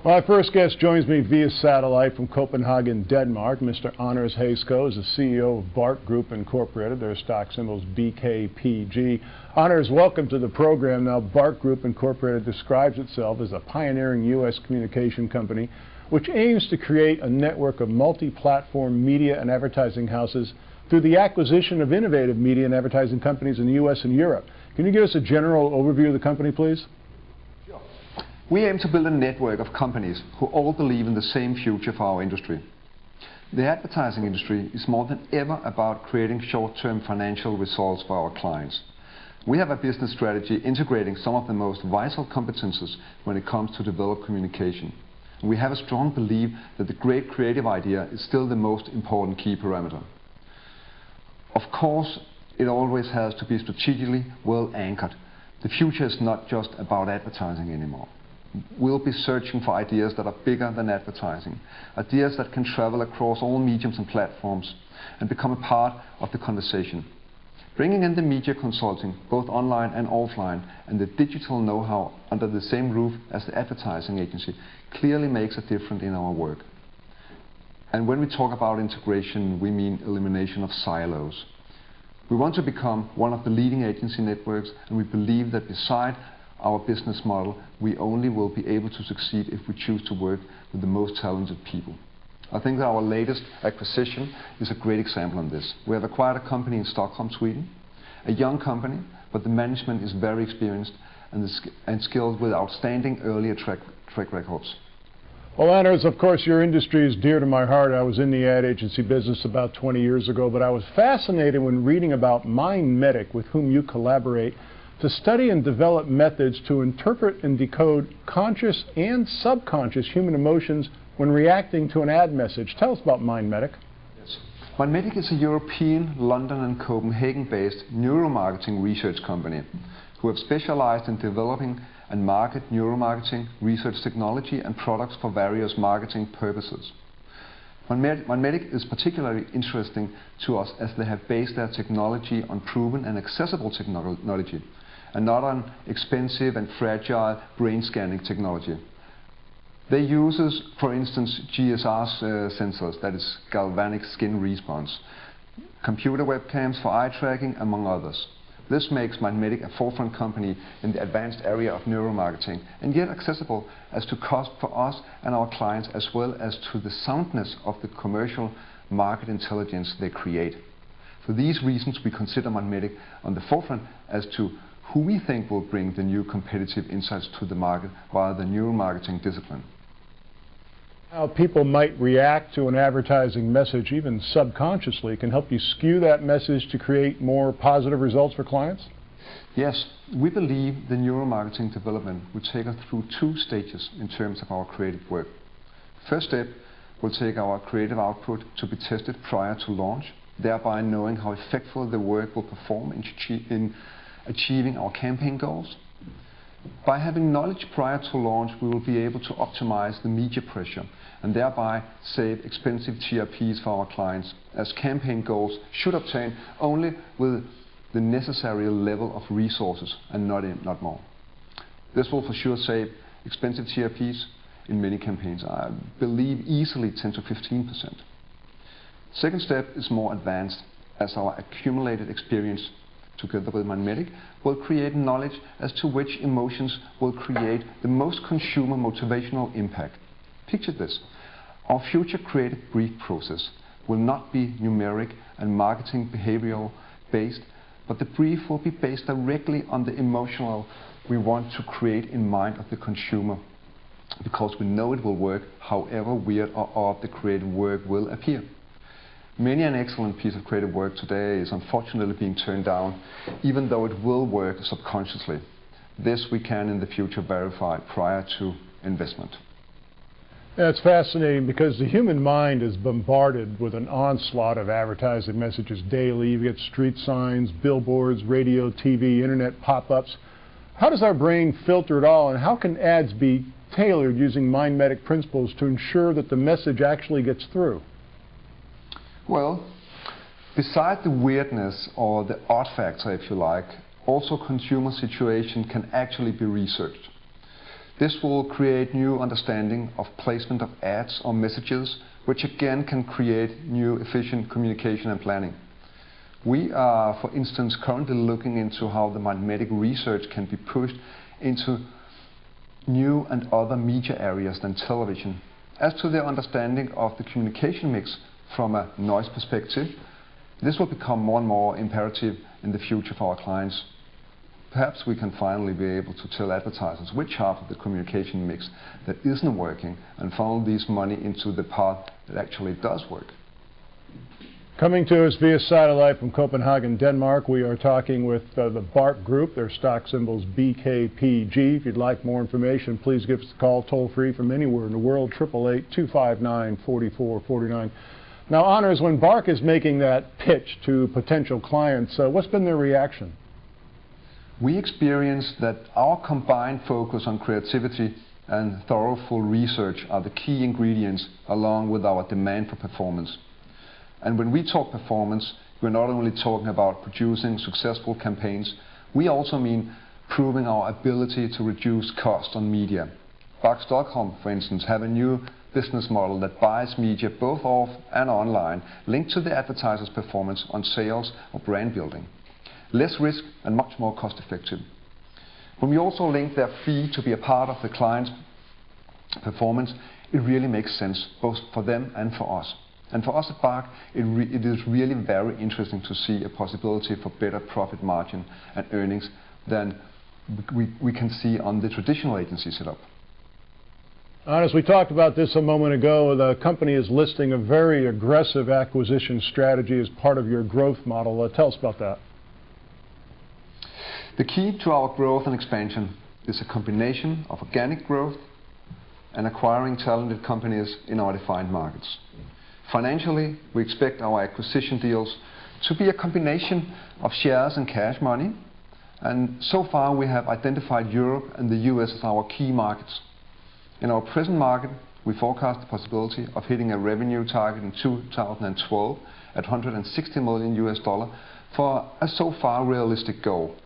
Well, our first guest joins me via satellite from Copenhagen, Denmark. Mr. Anders Haysko is the CEO of BART Group Incorporated. Their stock symbol is BKPG. Anders, welcome to the program. Now, BART Group Incorporated describes itself as a pioneering U.S. communication company which aims to create a network of multi-platform media and advertising houses through the acquisition of innovative media and advertising companies in the U.S. and Europe. Can you give us a general overview of the company, please? Sure. We aim to build a network of companies who all believe in the same future for our industry. The advertising industry is more than ever about creating short-term financial results for our clients. We have a business strategy integrating some of the most vital competences when it comes to develop communication. We have a strong belief that the great creative idea is still the most important key parameter. Of course, it always has to be strategically well anchored. The future is not just about advertising anymore. We'll be searching for ideas that are bigger than advertising, ideas that can travel across all mediums and platforms and become a part of the conversation. Bringing in the media consulting, both online and offline, and the digital know-how under the same roof as the advertising agency clearly makes a difference in our work. And when we talk about integration, we mean elimination of silos. We want to become one of the leading agency networks, and we believe that beside our business model, we only will be able to succeed if we choose to work with the most talented people. I think that our latest acquisition is a great example on this. We have acquired a company in Stockholm, Sweden, a young company, but the management is very experienced and skilled with outstanding earlier track records. Well, Anders, of course, your industry is dear to my heart. I was in the ad agency business about 20 years ago, but I was fascinated when reading about Mindmetic, with whom you collaborate, to study and develop methods to interpret and decode conscious and subconscious human emotions when reacting to an ad message. Tell us about Mindmetic. Yes. Mindmetic is a European, London and Copenhagen-based neuromarketing research company who have specialized in developing and market neuromarketing, research technology and products for various marketing purposes. Mindmetic is particularly interesting to us as they have based their technology on proven and accessible technology and not on expensive and fragile brain scanning technology. They use, for instance, GSR sensors, that is galvanic skin response, computer webcams for eye tracking, among others. This makes Mindmetic a forefront company in the advanced area of neuromarketing, and yet accessible as to cost for us and our clients, as well as to the soundness of the commercial market intelligence they create. For these reasons, we consider Mindmetic on the forefront as to who we think will bring the new competitive insights to the market via the neuromarketing discipline. How people might react to an advertising message, even subconsciously, can help you skew that message to create more positive results for clients? Yes, we believe the neuromarketing development will take us through two stages in terms of our creative work. First step will take our creative output to be tested prior to launch, thereby knowing how effective the work will perform in achieving our campaign goals. By having knowledge prior to launch, we will be able to optimize the media pressure and thereby save expensive TRPs for our clients, as campaign goals should obtain only with the necessary level of resources and not more. This will for sure save expensive TRPs in many campaigns. I believe easily 10 to 15%. Second step is more advanced, as our accumulated experience together with Mindmetic will create knowledge as to which emotions will create the most consumer motivational impact. Picture this: our future creative brief process will not be numeric and marketing behavioral based, but the brief will be based directly on the emotional we want to create in mind of the consumer, because we know it will work however weird or odd the creative work will appear. Many an excellent piece of creative work today is unfortunately being turned down, even though it will work subconsciously. This we can in the future verify prior to investment. That's fascinating, because the human mind is bombarded with an onslaught of advertising messages daily. You get street signs, billboards, radio, TV, internet pop-ups. How does our brain filter it all, and how can ads be tailored using Mindmetic principles to ensure that the message actually gets through? Well, beside the weirdness or the odd factor, if you like, also consumer situation can actually be researched. This will create new understanding of placement of ads or messages, which again can create new efficient communication and planning. We are, for instance, currently looking into how the Mindmetic research can be pushed into new and other media areas than television. As to their understanding of the communication mix from a noise perspective, this will become more and more imperative in the future for our clients. Perhaps we can finally be able to tell advertisers which half of the communication mix that isn't working and funnel this money into the part that actually does work. Coming to us via satellite from Copenhagen, Denmark, we are talking with the BARK Group. Their stock symbol's BKPG. If you'd like more information, please give us a call toll-free from anywhere in the world, 888-259-4449. Now, Honors, when BARK is making that pitch to potential clients, what's been their reaction? We experienced that our combined focus on creativity and thoroughful research are the key ingredients, along with our demand for performance. And when we talk performance, we're not only talking about producing successful campaigns, we also mean proving our ability to reduce cost on media. BARK Stockholm, for instance, have a new business model that buys media both off and online, linked to the advertiser's performance on sales or brand building. Less risk and much more cost effective. When we also link their fee to be a part of the client's performance, it really makes sense both for them and for us. And for us at BARK, it is really very interesting to see a possibility for better profit margin and earnings than we can see on the traditional agency setup. As we talked about this a moment ago, the company is listing a very aggressive acquisition strategy as part of your growth model. Tell us about that. The key to our growth and expansion is a combination of organic growth and acquiring talented companies in our defined markets. Financially, we expect our acquisition deals to be a combination of shares and cash money, and so far we have identified Europe and the US as our key markets. In our present market, we forecast the possibility of hitting a revenue target in 2012 at $160 million for a so far realistic goal.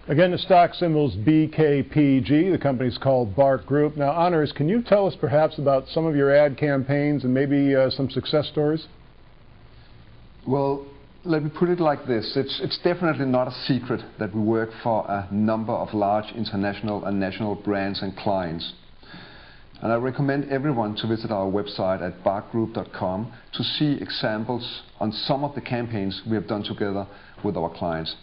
Again, the stock symbol's BKPG. The company's called BARK Group. Now, Honors, can you tell us perhaps about some of your ad campaigns and maybe some success stories? Well, let me put it like this. It's definitely not a secret that we work for a number of large international and national brands and clients. And I recommend everyone to visit our website at barkgroup.com to see examples on some of the campaigns we have done together with our clients.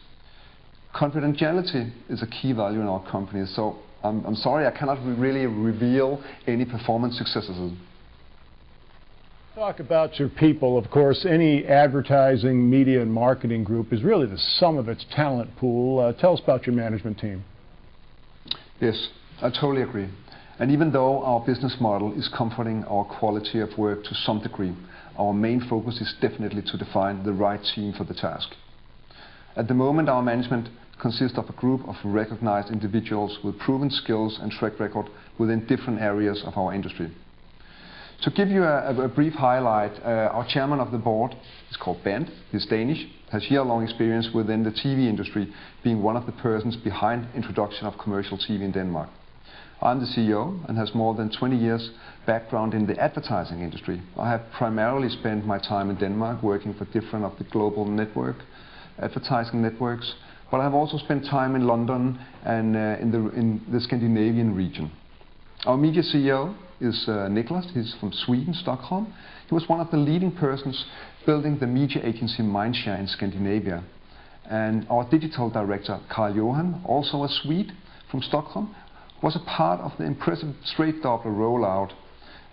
Confidentiality is a key value in our company, so I'm sorry I cannot really reveal any performance successes. Talk about your people. Of course, any advertising, media, and marketing group is really the sum of its talent pool. Tell us about your management team. Yes, I totally agree. And even though our business model is comforting our quality of work to some degree, our main focus is definitely to define the right team for the task. At the moment, our management consists of a group of recognized individuals with proven skills and track record within different areas of our industry. To give you a brief highlight, our chairman of the board is called Bent. He's Danish, has year-long experience within the TV industry, being one of the persons behind introduction of commercial TV in Denmark. I'm the CEO and has more than 20 years background in the advertising industry. I have primarily spent my time in Denmark working for different of the global advertising networks, but I have also spent time in London and in the Scandinavian region. Our media CEO is Niklas. He's from Sweden, Stockholm. He was one of the leading persons building the media agency Mindshare in Scandinavia. And our digital director, Carl Johan, also a Swede from Stockholm, was a part of the impressive straight doubler rollout.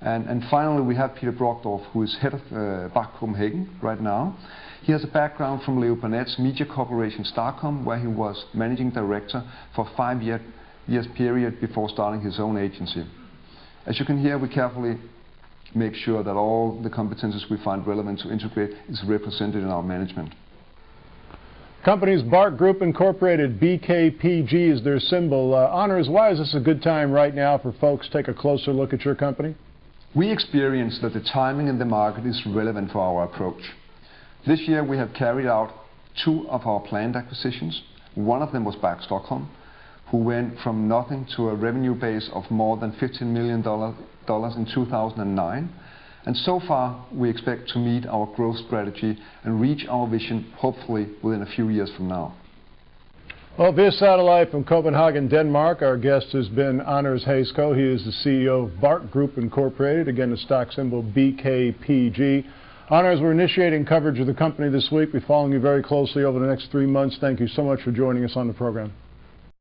And finally, we have Peter Brockdorf, who is head of BARK Copenhagen right now. He has a background from Leo Burnett's media corporation Starcom, where he was managing director for a 5 years period before starting his own agency. As you can hear, we carefully make sure that all the competences we find relevant to integrate is represented in our management. Company's BARK Group Incorporated, BKPG is their symbol. Honors, why is this a good time right now for folks to take a closer look at your company? We experience that the timing in the market is relevant for our approach. This year we have carried out 2 of our planned acquisitions. One of them was BARK Stockholm, who went from nothing to a revenue base of more than $15 million in 2009. And so far, we expect to meet our growth strategy and reach our vision, hopefully, within a few years from now. Well, via satellite from Copenhagen, Denmark, our guest has been Anders Hejsko. He is the CEO of BARK Group Incorporated, again the stock symbol BKPG. Anders, we're initiating coverage of the company this week. We're following you very closely over the next 3 months. Thank you so much for joining us on the program.